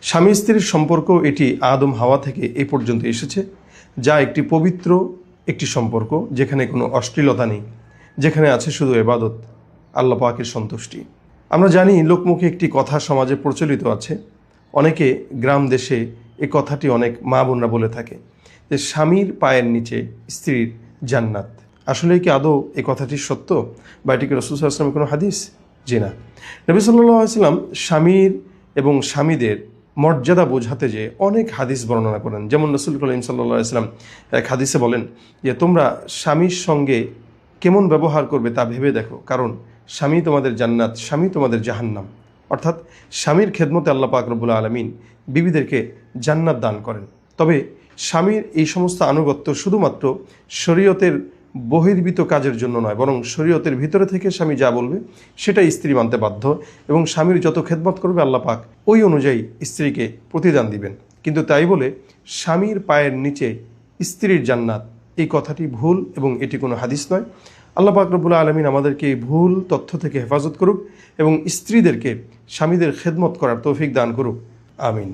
স্বামী স্ত্রীর সম্পর্ক এটি আদম হাওয়া থেকে এ পর্যন্ত এসেছে, যা একটি পবিত্র একটি সম্পর্ক, যেখানে কোনো অশ্লীলতা নেই, যেখানে আছে শুধু ইবাদত, আল্লাহ পাকের সন্তুষ্টি। আমরা জানি লোকমুখে একটি কথা সমাজে প্রচলিত আছে, অনেকে গ্রাম দেশে এই কথাটি অনেক মা বোনরা বলে থাকে যে স্বামীর পায়ের নিচে স্ত্রীর জান্নাত। আসলে কি আদৌ এই কথাটি সত্য, বা এটি কি রাসূল সাল্লাল্লাহু আলাইহি ওয়াসাল্লামের কোনো হাদিস? জি না। নবী সাল্লাল্লাহু আলাইহি ওয়াসাল্লাম স্বামীর এবং স্বামীদের মর্যাদা বোঝাতে যে অনেক হাদিস বর্ণনা করেন। যেমন রাসূল করিম সাল্লাল্লাহু আলাইহি ওয়াসাল্লাম এক হাদিসে বলেন যে তোমরা স্বামীর সঙ্গে কেমন ব্যবহার করবে তা ভেবে দেখো, কারণ স্বামী তোমাদের জান্নাত, স্বামী তোমাদের জাহান্নাম। অর্থাৎ স্বামীর খেদমতে আল্লাহ পাক রব্বুল আলামিন বিবিদেরকে জান্নাত দান করেন। তবে স্বামীর এই সমস্ত আনুগত্য শুধুমাত্র শরীয়তের বহির্ভূত কাজের জন্য নয়, বরং শরীয়তের ভিতরে থেকে স্বামী যা বলবে সেটাই স্ত্রী মানতে বাধ্য, এবং স্বামীর যত খেদমত করবে আল্লাহ পাক ওই অনুযায়ী স্ত্রীকে প্রতিদান দিবেন। কিন্তু তাই বলে স্বামীর পায়ের নিচে স্ত্রীর জান্নাত, এই কথাটি ভুল এবং এটি কোনো হাদিস নয়। আল্লাহ পাক রব্বুল আলামিন আমাদেরকে এই ভুল তথ্য থেকে হেফাজত করুক এবং স্ত্রীদেরকে স্বামীদের খেদমত করার তৌফিক দান করুক। আমিন।